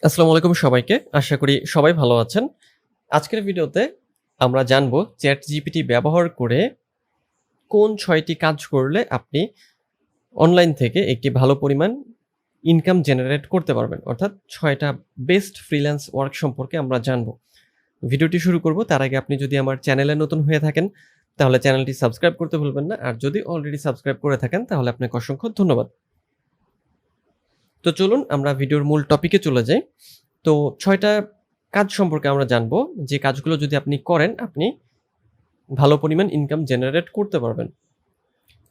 আসসালামু আলাইকুম সবাইকে। আশা করি সবাই ভালো আছেন। আজকের ভিডিওতে আমরা জানবো ChatGPT ব্যবহার করে কোন ৬ টি কাজ করলে আপনি অনলাইন থেকে একটি ভালো পরিমাণ ইনকাম জেনারেট করতে পারবেন। অর্থাৎ ৬ টা বেস্ট ফ্রিল্যান্স ওয়ার্ক সম্পর্কে আমরা জানবো। ভিডিওটি শুরু করব তার আগে আপনি যদি আমার চ্যানেলে নতুন হয়ে থাকেন তাহলে চ্যানেলটি সাবস্ক্রাইব করতে ভুলবেন না। আর যদি অলরেডি সাবস্ক্রাইব করে থাকেন তাহলে আপনাকে অসংখ্য ধন্যবাদ। তো চলুন আমরা ভিডিওর মূল টপিকে চলে যাই। তো ৬ টা কাজ সম্পর্কে আমরা জানবো, যে কাজগুলো যদি আপনি করেন, আপনি ভালো পরিমাণ ইনকাম জেনারেট করতে পারবেন।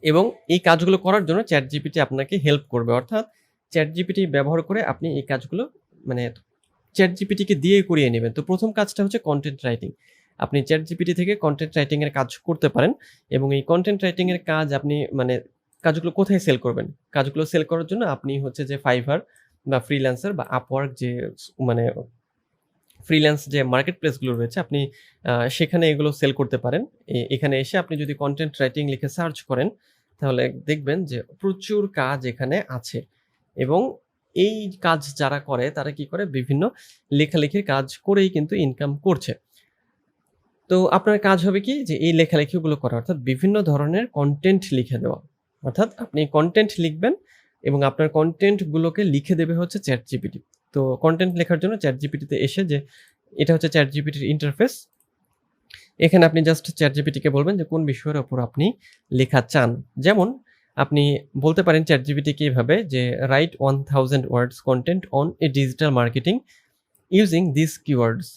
এবং এই কাজগুলো করার জন্য ChatGPT আপনাকে হেল্প করবে। অর্থাৎ ChatGPT ব্যবহার করে আপনি এই কাজগুলো মানে ChatGPT কে দিয়ে করিয়ে নেবেন। তো ১ম কাজটা হচ্ছে কনটেন্ট রাইটিং। আপনি ChatGPT থেকে কনটেন্ট রাইটিং এর কাজ করতে পারেন এবং এই কনটেন্ট রাইটিং এর কাজ আপনি কাজগুলো কোথায় সেল করবেন? কাজগুলো সেল করার জন্য আপনি হচ্ছে যে Fiverr বা ফ্রিল্যান্সার বা Upwork যে মানে ফ্রিল্যান্স যে মার্কেট প্লেস গুলো রয়েছে আপনি সেখানে এগুলো সেল করতে পারেন। এখানে এসে আপনি যদি কনটেন্ট রাইটিং লিখে সার্চ করেন, তাহলে দেখবেন যে প্রচুর কাজ এখানে আছে। এবং এই কাজ যারা করে তারা কি করে? বিভিন্ন লেখালেখির কাজ করেই কিন্তু ইনকাম করছে। তো আপনার কাজ হবে কি? যে এই লেখালেখিগুলো করা, অর্থাৎ বিভিন্ন ধরনের কনটেন্ট লিখে দেওয়া। অর্থাৎ আপনি কনটেন্ট লিখবেন এবং আপনার কনটেন্ট গুলোকে লিখে দেবে হচ্ছে ChatGPT। তো কনটেন্ট লেখার জন্য ChatGPT তে এসে যে এটা হচ্ছে ChatGPT র ইন্টারফেস। এখানে আপনি জাস্ট ChatGPT কে বলবেন যে কোন বিষয়ের উপর আপনি লেখা চান। যেমন আপনি বলতে পারেন ChatGPT কে এভাবে যে right 1000 words content on a digital marketing using this keywords.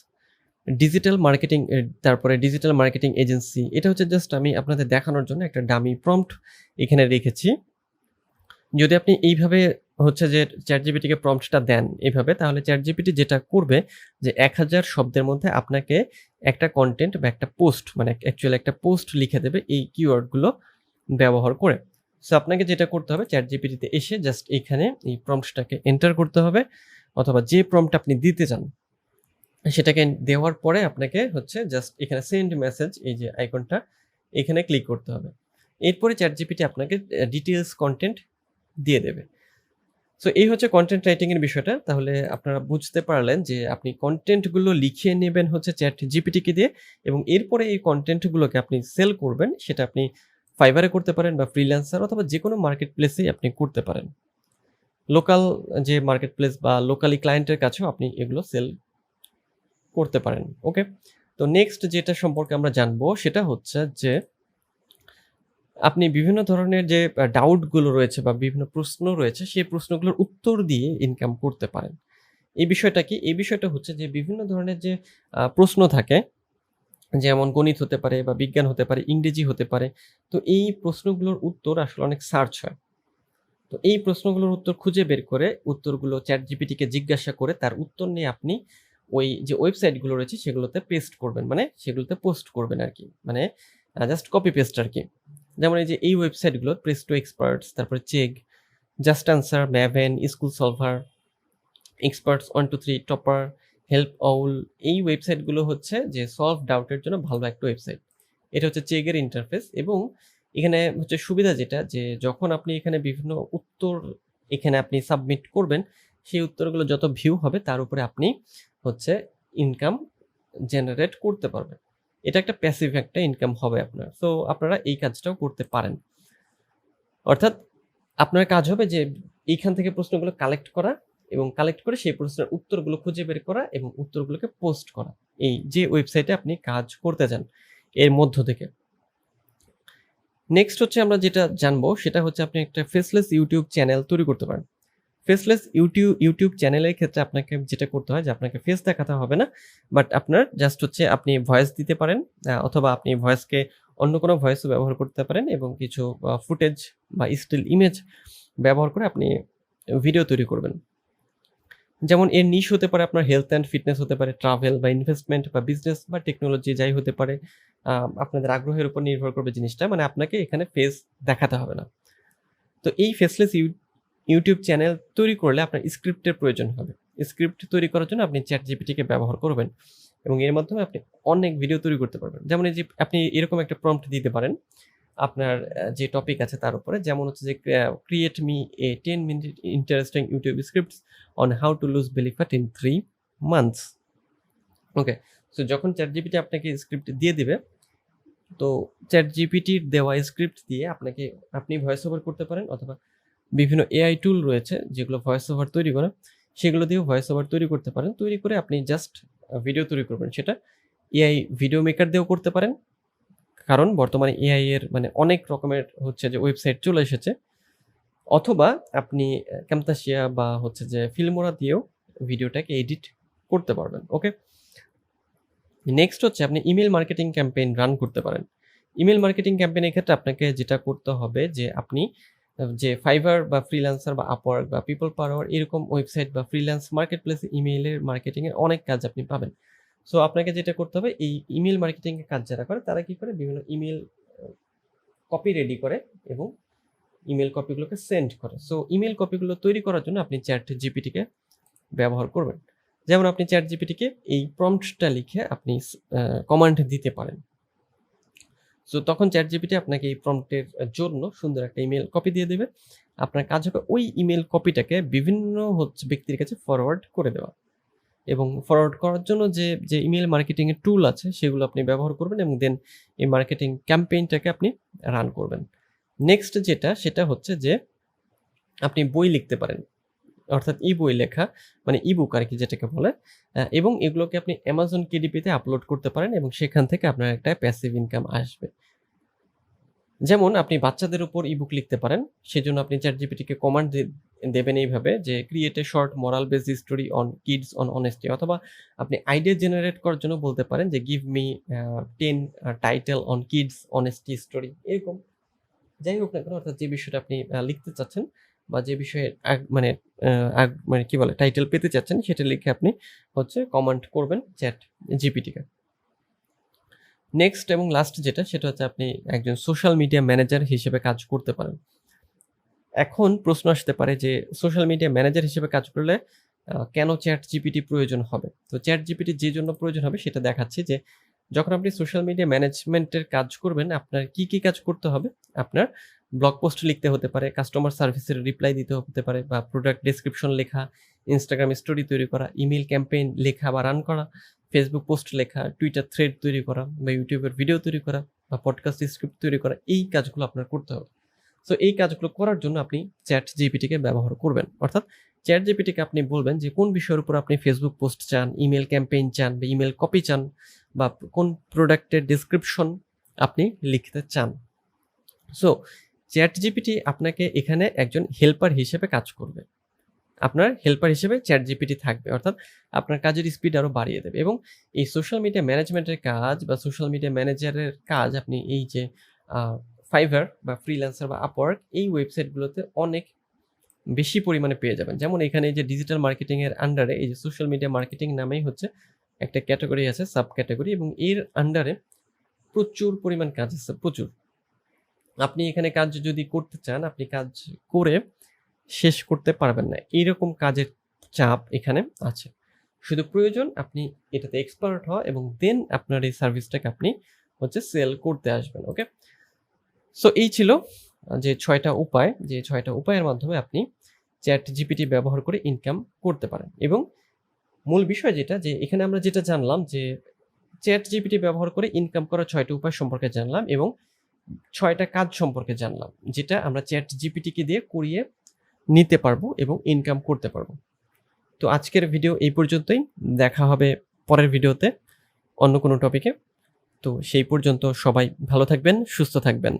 Digital marketing তারপরে ডিজিটাল মার্কেটিং এজেন্সি। এটা হচ্ছে জাস্ট আমি আপনাদের দেখানোর জন্য একটা ডামি প্রম্পট এখানে রেখেছি। যদি আপনি এইভাবে হচ্ছে যে ChatGPT কে প্রম্পটটা দেন এভাবে, তাহলে ChatGPT যেটা করবে যে ১০০০ শব্দের মধ্যে আপনাকে একটা কনটেন্ট বা একটা পোস্ট অ্যাকচুয়ালি একটা পোস্ট লিখে দেবে এই কিওয়ার্ড গুলো ব্যবহার করে। সো আপনাকে যেটা করতে হবে ChatGPT তে এসে জাস্ট এখানে এই প্রম্পটটাকে এন্টার করতে হবে, অথবা যে প্রম্পট আপনি দিতে চান সেটাকে দেওয়ার পরে আপনাকে হচ্ছে জাস্ট এখানে সেন্ড মেসেজ এই যে আইকনটা এখানে ক্লিক করতে হবে। এরপরে ChatGPT আপনাকে ডিটেইলস কনটেন্ট দিয়ে দেবে। সো এই হচ্ছে কনটেন্ট রাইটিং এর বিষয়টা। তাহলে আপনারা বুঝতে পারলেন যে আপনি কনটেন্ট গুলো লিখে নেবেন হচ্ছে ChatGPT কে দিয়ে এবং এরপরে এই কনটেন্ট গুলোকে আপনি সেল করবেন। সেটা আপনি Fiverr এ করতে পারেন বা ফ্রিল্যান্সার অথবা যেকোনো মার্কেট প্লেসেই আপনি করতে পারেন। লোকাল যে মার্কেট প্লেস বা লোকালি ক্লায়েন্টের কাছেও আপনি এগুলো সেল করতে পারেন। ওকে? তো নেক্সট যেটা সম্পর্কে আমরা জানবো সেটা হচ্ছে যে আপনি বিভিন্ন ধরনের যে ডাউট গুলো রয়েছে বা বিভিন্ন প্রশ্ন রয়েছে সেই প্রশ্নগুলোর উত্তর দিয়ে ইনকাম করতে পারেন। এই বিষয়টা কি? এই বিষয়টা হচ্ছে যে বিভিন্ন ধরনের যে প্রশ্ন থাকে, যেমন গণিত হতে পারে বা বিজ্ঞান হতে পারে, ইংরেজি হতে পারে। তো এই প্রশ্নগুলোর উত্তর আসলে অনেক সার্চ হয়। তো এই প্রশ্নগুলোর উত্তর খুঁজে বের করে উত্তরগুলো ChatGPT কে জিজ্ঞাসা করে তার উত্তর নিয়ে আপনি ওই যে ওয়েবসাইট গুলো রয়েছে সেগুলোতে পেস্ট করবেন। সেগুলোতে পোস্ট করবেন আরকি। জাস্ট কপি পেস্ট আরকি। যেমন এই যে এই ওয়েবসাইট গুলো প্রেস2 এক্সপার্টস, তারপরে Chegg, just answer, maven, school solver, experts 1 2 3, Toppr, help all. এই ওয়েবসাইট গুলো হচ্ছে যে সলভ ডাউট এর জন্য ভালো একটা ওয়েবসাইট। এটা হচ্ছে চেকের ইন্টারফেস এবং এখানে হচ্ছে সুবিধা যেটা যে যখন আপনি এখানে বিভিন্ন উত্তর এখানে আপনি সাবমিট করবেন, সেই উত্তরগুলো যত ভিউ হবে তার উপরে আপনি হচ্ছে ইনকাম জেনারেট করতে পারবেন। এটা একটা প্যাসিভ একটা ইনকাম হবে আপনার। সো আপনারা এই কাজটাও করতে পারেন। অর্থাৎ আপনার কাজ হবে যে এইখান থেকে প্রশ্নগুলো কালেক্ট করা এবং কালেক্ট করে সেই প্রশ্নের উত্তরগুলো খুঁজে বের করা এবং উত্তরগুলোকে পোস্ট করা। এই যে ওয়েবসাইটে আপনি কাজ করতে চান এর মধ্য থেকে। নেক্সট হচ্ছে আমরা যেটা জানবো সেটা হচ্ছে আপনি একটা ফেসলেস ইউটিউব চ্যানেল তৈরি করতে পারেন। ফেসলেস ইউটিউব চ্যানেলের ক্ষেত্রে আপনাকে যেটা করতে হয় যে আপনাকে ফেস দেখাতে হবে না। বাট আপনার জাস্ট হচ্ছে আপনি ভয়েস দিতে পারেন, অথবা আপনি ভয়েসকে অন্য কোনো ভয়েসও ব্যবহার করতে পারেন এবং কিছু ফুটেজ বা স্টিল ইমেজ ব্যবহার করে আপনি ভিডিও তৈরি করবেন। যেমন এর নিশ হতে পারে আপনার হেলথ অ্যান্ড ফিটনেস হতে পারে, ট্রাভেল বা ইনভেস্টমেন্ট বা বিজনেস বা টেকনোলজি যাই হতে পারে। আপনাদের আগ্রহের উপর নির্ভর করবে জিনিসটা। আপনাকে এখানে ফেস দেখাতে হবে না। তো এই ফেসলেস ইউটিউব চ্যানেল তৈরি করলে আপনার স্ক্রিপ্টের প্রয়োজন হবে। স্ক্রিপ্ট তৈরি করার জন্য আপনি ChatGPT কে ব্যবহার করবেন এবং এর মাধ্যমে আপনি অনেক ভিডিও তৈরি করতে পারবেন। যেমন এই যে আপনি এরকম একটা প্রম্পট দিতে পারেন আপনার যে টপিক আছে তার উপরে। যেমন হচ্ছে যে create me a 10 minute interesting YouTube scripts on how to lose belly fat in 3 months. Okay, so যখন ChatGPT আপনাকে স্ক্রিপ্ট দিয়ে দিবে, তো ChatGPTর দেওয়া স্ক্রিপ্ট দিয়ে আপনি ভয়েস ওভার করতে পারেন, অথবা বিভিন্ন এআই টুল রয়েছে যেগুলো ভয়েস ওভার তৈরি করে, সেগুলো দিয়েও ভয়েস ওভার তৈরি করতে পারেন। তৈরি করে আপনি জাস্ট ভিডিও তৈরি করবেন। সেটা এআই ভিডিও মেকার দিয়েও করতে পারেন, কারণ বর্তমানে এআই এর মানে অনেক রকমের হচ্ছে যে ওয়েবসাইট চলে এসেছে। অথবা আপনি ক্যামতাসিয়া বা হচ্ছে যে ফিল্মোরা দিয়েও ভিডিওটাকে এডিট করতে পারবেন। ওকে, নেক্সট হচ্ছে আপনি ইমেল মার্কেটিং ক্যাম্পেইন রান করতে পারেন। ইমেল মার্কেটিং ক্যাম্পেইনের ক্ষেত্রে আপনাকে যেটা করতে হবে যে আপনি যে ফাইবার বা ফ্রিল্যান্সার বা আপওয়ার্ক বা পিপল পাওয়ার এরকম ওয়েবসাইট বা ফ্রিল্যান্স মার্কেট প্লেসে ইমেইলের মার্কেটিংয়ের অনেক কাজ আপনি পাবেন। সো আপনাকে যেটা করতে হবে, এই ইমেল মার্কেটিংয়ের কাজ যারা করে তারা কি করে, বিভিন্ন ইমেল কপি রেডি করে এবং ইমেল কপিগুলোকে সেন্ড করে। সো ইমেল কপিগুলো তৈরি করার জন্য আপনি ChatGPT-কে ব্যবহার করবেন। যেমন আপনি ChatGPT-কে এই প্রম্পটটা লিখে আপনি কমান্ড দিতে পারেন। সো তখন ChatGPT আপনাকে এই প্রম্পটের জন্য সুন্দর একটা ইমেল কপি দিয়ে দেবে। আপনার কাজ হবে ওই ইমেল কপিটাকে বিভিন্ন ব্যক্তির কাছে ফরওয়ার্ড করে দেওয়া, এবং ফরওয়ার্ড করার জন্য যে ইমেল মার্কেটিংয়ের টুল আছে সেগুলো আপনি ব্যবহার করবেন, এবং দেন এই মার্কেটিং ক্যাম্পেইনটাকে আপনি রান করবেন। নেক্সট সেটা হচ্ছে যে আপনি বই লিখতে পারেন, অর্থাৎ বই লেখা মানে বুক আর কি যেটাকে বলে, এবং এগুলোকে আপনি অ্যামাজন KDP-তে আপলোড করতে পারেন, এবং সেখান থেকে আপনার একটা প্যাসিভ ইনকাম আসবে। যেমন আপনি বাচ্চাদের উপর বুক লিখতে পারেন, সেজন্য আপনি ChatGPT-কে কমান্ড দেবেন এইভাবে যে create a short moral based story on kids on honesty, অথবা আপনি আইডিয়া জেনারেট করার জন্য বলতে পারেন যে give me 10 title on kids honesty story, এরকম যাই হোক না কেন, অর্থাৎ যে বিষয়টা আপনি লিখতে চাচ্ছেন বা যে বিষয়ে মানে কি বলে টাইটেল পেতে চাচ্ছেন, সেটা লিখে আপনি হচ্ছে কমান্ড করবেন ChatGPT-কে। নেক্সট এবং লাস্ট সেটা হচ্ছে আপনি একজন সোশ্যাল মিডিয়া ম্যানেজার হিসেবে কাজ করতে পারেন। এখন প্রশ্ন আসতে পারে যে সোশ্যাল মিডিয়া ম্যানেজার হিসেবে কাজ করলে কেন ChatGPT প্রয়োজন হবে? তো ChatGPT যে জন্য প্রয়োজন হবে সেটা দেখাচ্ছি, যে যখন আপনি সোশ্যাল মিডিয়া ম্যানেজমেন্টের কাজ করবেন, আপনার কি কাজ করতে হবে? আপনার ব্লগ পোস্ট লিখতে হতে পারে, কাস্টমার সার্ভিসের রিপ্লাই দিতে হতে পারে, বা প্রোডাক্ট ডেসক্রিপশন লেখা, ইনস্টাগ্রাম স্টোরি তৈরি করা, ইমেল ক্যাম্পেইন লেখা বা রান করা, ফেসবুক পোস্ট লেখা, টুইটার থ্রেড তৈরি করা, বা ইউটিউবের ভিডিও তৈরি করা, বা পডকাস্ট স্ক্রিপ্ট তৈরি করা, এই কাজগুলো আপনার করতে হবে। সো এই কাজগুলো করার জন্য আপনি ChatGPT-কে ব্যবহার করবেন, অর্থাৎ ChatGPT-কে আপনি বলবেন যে কোন বিষয়ের উপর আপনি ফেসবুক পোস্ট চান, ইমেল ক্যাম্পেইন চান, বা ইমেল কপি চান, বা কোন প্রোডাক্টের ডেসক্রিপশন আপনি লিখতে চান। সো ChatGPT আপনাকে এখানে একজন হেল্পার হিসেবে কাজ করবে। আপনার হেল্পার হিসেবে ChatGPT থাকবে, অর্থাৎ আপনার কাজের স্পিড আরও বাড়িয়ে দেবে। এবং এই সোশ্যাল মিডিয়া ম্যানেজমেন্টের কাজ বা সোশ্যাল মিডিয়া ম্যানেজারের কাজ আপনি এই যে ফাইবার বা ফ্রিল্যান্সার বা আপওয়ার্ক, এই ওয়েবসাইটগুলোতে অনেক বেশি পরিমাণে পেয়ে যাবেন। যেমন এখানে এই যে ডিজিটাল মার্কেটিংয়ের আন্ডারে এই যে সোশ্যাল মিডিয়া মার্কেটিং নামেই হচ্ছে একটা ক্যাটাগরি আছে, সাব ক্যাটাগরি, এবং এর আন্ডারে প্রচুর পরিমাণ কাজ আছে, প্রচুর। আপনি এখানে কাজ যদি করতে চান, আপনি কাজ করে শেষ করতে পারবেন না, এইরকম কাজের চাপ এখানে আছে। শুধু প্রয়োজন আপনি এটাতে এক্সপার্ট হওয়া, এবং দেন আপনার এই সার্ভিসটাকে আপনি হচ্ছে সেল করতে আসবেন। ওকে, সো এই ছিল যে 6টা উপায়, যে 6টা উপায়ের মাধ্যমে আপনি ChatGPT ব্যবহার করে ইনকাম করতে পারেন। এবং মূল বিষয় যে এখানে আমরা যেটা জানলাম যে ChatGPT ব্যবহার করে ইনকাম করার 6টা উপায় সম্পর্কে জানলাম, এবং 6টা কাজ সম্পর্কে জানলাম, যেটা আমরা ChatGPT-কে দিয়ে করিয়ে নিতে পারবো এবং ইনকাম করতে পারবো। তো আজকের ভিডিও এই পর্যন্তই, দেখা হবে পরের ভিডিওতে অন্য কোনো টপিকে। তো সেই পর্যন্ত সবাই ভালো থাকবেন, সুস্থ থাকবেন।